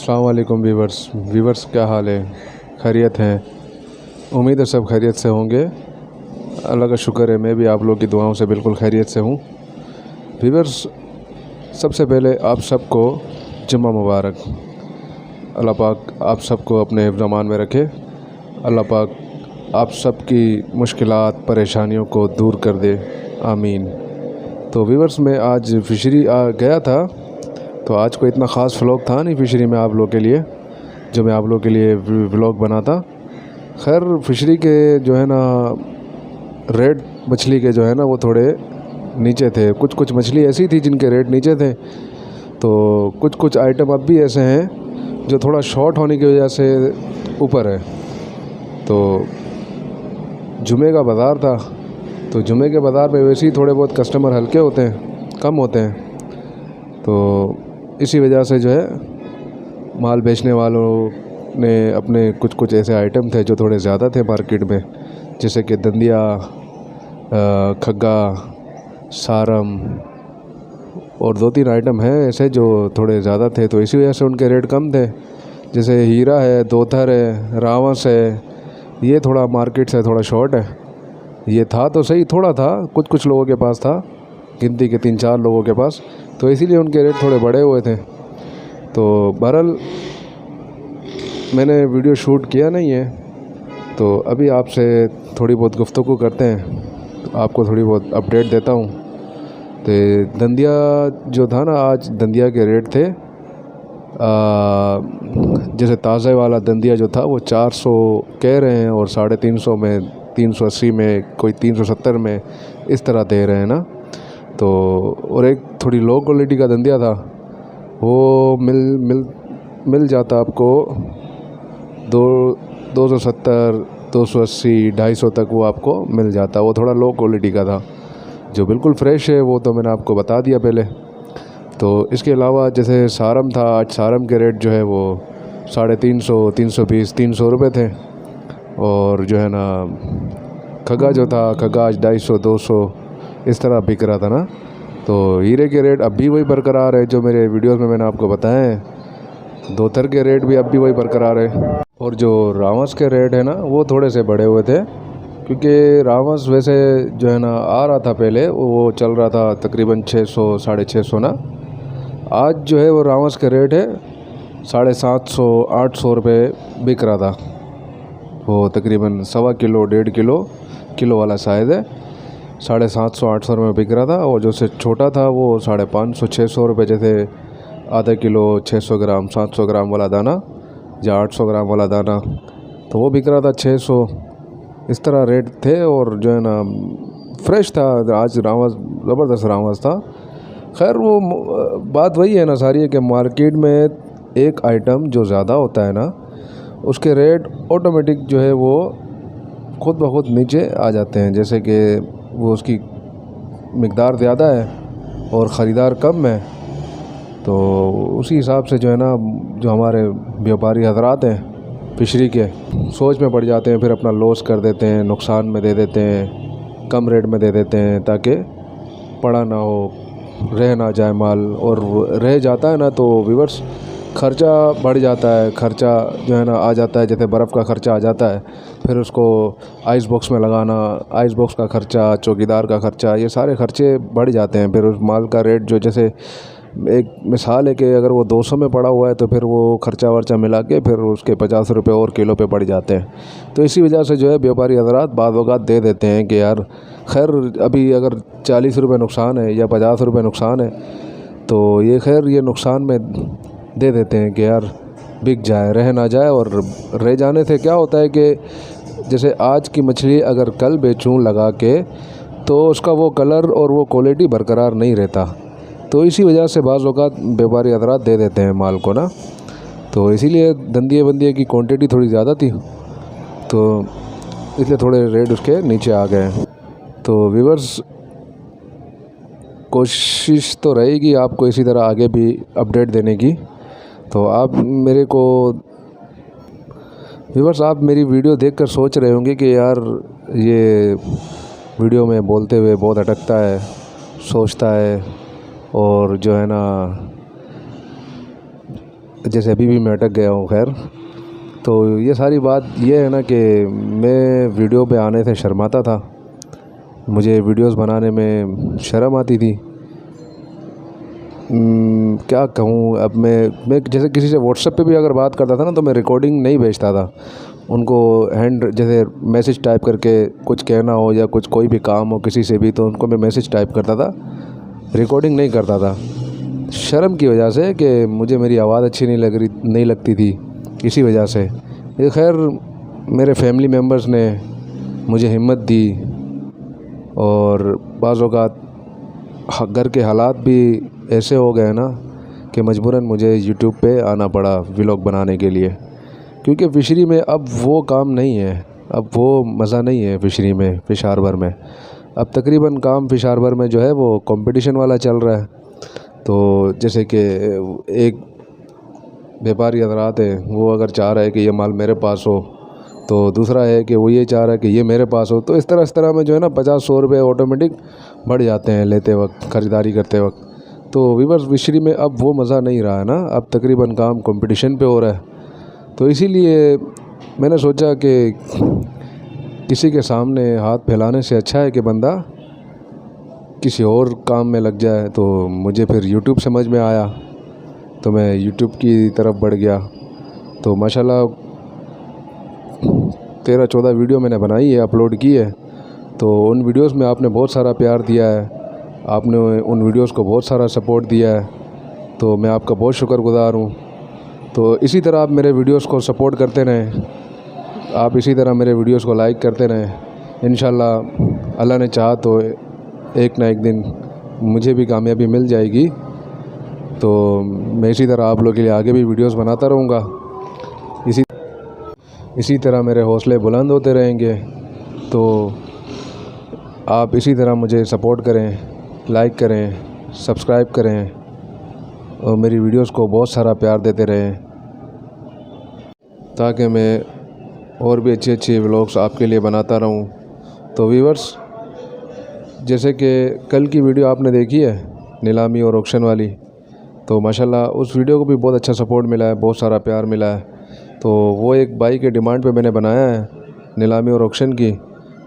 अस्सलाम वालेकुम वीवर्स क्या हाल है? खैरियत हैं? उम्मीद है सब खैरियत से होंगे। अल्लाह का शुक्र है, मैं भी आप लोग की दुआओं से बिल्कुल खैरियत से हूँ। वीवर्स, सबसे पहले आप सबको जुम्मा मुबारक। अल्लाह पाक आप सबको अपने हिफ्ज़-ए-मान में रखे। अल्लाह पाक आप सबकी मुश्किलात परेशानियों को दूर कर दे, आमीन। तो वीवर्स, मैं आज फ़िशरी गया था, तो आज कोई इतना ख़ास व्लॉग था नहीं फ़िशरी में आप लोग के लिए, जो मैं आप लोग के लिए व्लॉग बनाता। खैर, फ़िशरी के जो है ना रेट मछली के जो है ना वो थोड़े नीचे थे। कुछ मछली ऐसी थी जिनके रेट नीचे थे, तो कुछ आइटम अब भी ऐसे हैं जो थोड़ा शॉर्ट होने की वजह से ऊपर है। तो जुमे का बाज़ार था, तो जुमे के बाज़ार में वैसे ही थोड़े बहुत कस्टमर हल्के होते हैं, कम होते हैं, तो इसी वजह से जो है माल बेचने वालों ने अपने कुछ ऐसे आइटम थे जो थोड़े ज़्यादा थे मार्केट में, जैसे कि दंदिया, खग्गा, सारम और 2-3 आइटम हैं ऐसे जो थोड़े ज़्यादा थे, तो इसी वजह से उनके रेट कम थे। जैसे हीरा है, दोथर है, रावस है, ये थोड़ा मार्केट से थोड़ा शॉर्ट है। ये था तो सही, थोड़ा था, कुछ लोगों के पास था, गिनती के 3-4 लोगों के पास, तो इसीलिए उनके रेट थोड़े बढ़े हुए थे। तो बहरहाल मैंने वीडियो शूट किया नहीं है, तो अभी आपसे थोड़ी बहुत गुफ्तगू करते हैं, तो आपको थोड़ी बहुत अपडेट देता हूँ। तो दंदिया जो था ना, आज दंदिया के रेट थे जैसे ताज़े वाला दंदिया जो था वो 400 कह रहे हैं, और 350 में, 380 में, कोई 370 में, इस तरह दे रहे हैं ना। तो और एक थोड़ी लो क्वालिटी का दंदिया था, वो मिल जाता आपको 270, 280, 250 तक वो आपको मिल जाता। वो थोड़ा लो क्वालिटी का था। जो बिल्कुल फ्रेश है वो तो मैंने आपको बता दिया पहले। तो इसके अलावा जैसे सारम था, आज सारम के रेट जो है वो 350, 320, 300 रुपये थे। और जो है ना खगा जो था, खगा आज 250, 200 इस तरह बिक रहा था ना। तो हीरे के रेट अब भी वही बरकरार है जो मेरे वीडियोस में मैंने आपको बताए हैं। दोथर के रेट भी अब भी वही बरकरार है। और जो रावस के रेट है ना वो थोड़े से बढ़े हुए थे, क्योंकि रावस वैसे जो है ना आ रहा था पहले, वो चल रहा था तकरीबन 600, 650 ना। आज जो है वो रावस के रेट है 750, 800 रुपये बिक रहा था। वो तकरीबन 1.25 किलो, 1.5 किलो वाला साइज़ है, 750, 800 रुपये बिक रहा था। और जो से छोटा था वो 550, 600 रुपये, जैसे आधा किलो, 600 ग्राम, 700 ग्राम वाला दाना या 800 ग्राम वाला दाना, तो वो बिक रहा था 600। इस तरह रेट थे। और जो है ना फ्रेश था आज रावस, ज़बरदस्त रावस था। खैर, वो बात वही है ना सारी है कि मार्केट में एक आइटम जो ज़्यादा होता है ना, उसके रेट ऑटोमेटिक जो है वो खुद ब खुद नीचे आ जाते हैं। जैसे कि वो उसकी मिक़दार ज़्यादा है और ख़रीदार कम है, तो उसी हिसाब से जो है ना जो हमारे व्यापारी हज़रात हैं फ़िशरी के, सोच में पड़ जाते हैं, फिर अपना लॉस कर देते हैं, नुकसान में दे देते हैं, कम रेट में दे देते हैं ताकि पड़ा ना हो, रह ना जाए माल। और रह जाता है ना तो व्यूअर्स ख़र्चा बढ़ जाता है, ख़र्चा जो है ना आ जाता है, जैसे बर्फ़ का ख़र्चा आ जाता है, फिर उसको आइस बॉक्स में लगाना, आइस बॉक्स का ख़र्चा, चौकीदार का ख़र्चा, ये सारे ख़र्चे बढ़ जाते हैं। फिर उस माल का रेट जो, जैसे एक मिसाल है कि अगर वो 200 में पड़ा हुआ है तो फिर वो ख़र्चा वर्चा मिला के फिर उसके 50 रुपये और किलो पे पड़ जाते हैं। तो इसी वजह से जो है व्यापारी हज़रात बाद वक़्त दे देते हैं कि यार खैर अभी अगर 40 रुपये नुकसान है या 50 रुपये नुकसान है, तो ये खैर ये नुकसान में दे देते हैं कि यार बिक जाए, रह ना जाए। और रह जाने से क्या होता है कि जैसे आज की मछली अगर कल बेचूँ लगा के, तो उसका वो कलर और वो क्वालिटी बरकरार नहीं रहता। तो इसी वजह से बाज़ औक़ात व्यापारी हज़रात दे देते हैं माल को ना। तो इसीलिए दंदिए बंदिए की क्वांटिटी थोड़ी ज़्यादा थी, तो इसलिए थोड़े रेट उसके नीचे आ गए। तो व्यूअर्स, कोशिश तो रहेगी आपको इसी तरह आगे भी अपडेट देने की। तो आप मेरे को व्यूअर्स, आप मेरी वीडियो देखकर सोच रहे होंगे कि यार ये वीडियो में बोलते हुए बहुत अटकता है, सोचता है, और जो है ना जैसे अभी भी मैं अटक गया हूँ। खैर, तो ये सारी बात ये है ना कि मैं वीडियो पे आने से शर्माता था, मुझे वीडियोस बनाने में शर्म आती थी। क्या कहूँ अब मैं जैसे किसी से व्हाट्सएप पे भी अगर बात करता था ना, तो मैं रिकॉर्डिंग नहीं भेजता था उनको। हैंड जैसे मैसेज टाइप करके कुछ कहना हो या कुछ कोई भी काम हो किसी से भी, तो उनको मैं मैसेज टाइप करता था, रिकॉर्डिंग नहीं करता था, शर्म की वजह से कि मुझे मेरी आवाज़ अच्छी नहीं लगती थी, इसी वजह से। ये खैर मेरे फैमिली मेम्बर्स ने मुझे हिम्मत दी, और बाज़ औक़ात घर के हालात भी ऐसे हो गए ना कि मजबूरन मुझे यूट्यूब पे आना पड़ा व्लॉग बनाने के लिए, क्योंकि फ़िशरी में अब वो काम नहीं है, अब वो मज़ा नहीं है फ़िशरी में, फ़िश हार्बर में। अब तकरीबन काम फ़िश हार्बर में जो है वो कंपटीशन वाला चल रहा है। तो जैसे कि एक व्यापारी हज़रात है, वो अगर चाह रहा है कि ये माल मेरे पास हो, तो दूसरा है कि वो ये चाह रहा है कि ये मेरे पास हो। तो इस तरह में जो है ना 50-100 रुपये ऑटोमेटिक बढ़ जाते हैं लेते वक्त, ख़रीदारी करते वक्त। तो वीवर्स फ़िशरी में अब वो मज़ा नहीं रहा है ना, अब तकरीबन काम कंपटीशन पे हो रहा है। तो इसीलिए मैंने सोचा कि किसी के सामने हाथ फैलाने से अच्छा है कि बंदा किसी और काम में लग जाए। तो मुझे फिर यूट्यूब समझ में आया, तो मैं यूट्यूब की तरफ बढ़ गया। तो माशाल्लाह 13-14 वीडियो मैंने बनाई है, अपलोड की है। तो उन वीडियोस में आपने बहुत सारा प्यार दिया है, आपने उन वीडियोस को बहुत सारा सपोर्ट दिया है, तो मैं आपका बहुत शुक्रगुज़ार हूँ। तो इसी तरह आप मेरे वीडियोस को सपोर्ट करते रहें, आप इसी तरह मेरे वीडियोस को लाइक करते रहें। इंशाल्लाह अल्लाह ने चाहा तो एक ना एक दिन मुझे भी कामयाबी मिल जाएगी। तो मैं इसी तरह आप लोगों के लिए आगे भी वीडियोस बनाता रहूँगा। इसी तरह मेरे हौसले बुलंद होते रहेंगे। तो आप इसी तरह मुझे सपोर्ट करें, लाइक करें, सब्सक्राइब करें, और मेरी वीडियोस को बहुत सारा प्यार देते रहें, ताकि मैं और भी अच्छे व्लॉग्स आपके लिए बनाता रहूं। तो व्यूअर्स, जैसे कि कल की वीडियो आपने देखी है नीलामी और ऑक्शन वाली, तो माशाल्लाह उस वीडियो को भी बहुत अच्छा सपोर्ट मिला है, बहुत सारा प्यार मिला है। तो वो एक भाई के डिमांड पे मैंने बनाया है नीलामी और ऑक्शन की।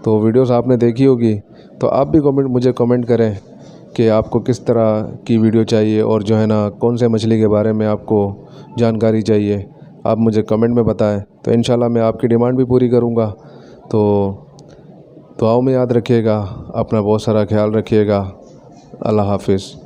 तो वीडियोस आपने देखी होगी, तो आप भी मुझे कमेंट करें कि आपको किस तरह की वीडियो चाहिए, और जो है ना कौन से मछली के बारे में आपको जानकारी चाहिए, आप मुझे कमेंट में बताएं। तो इंशाल्लाह मैं आपकी डिमांड भी पूरी करूँगा। तो दुआओं में याद रखिएगा, अपना बहुत सारा ख्याल रखिएगा। अल्लाह हाफिज़।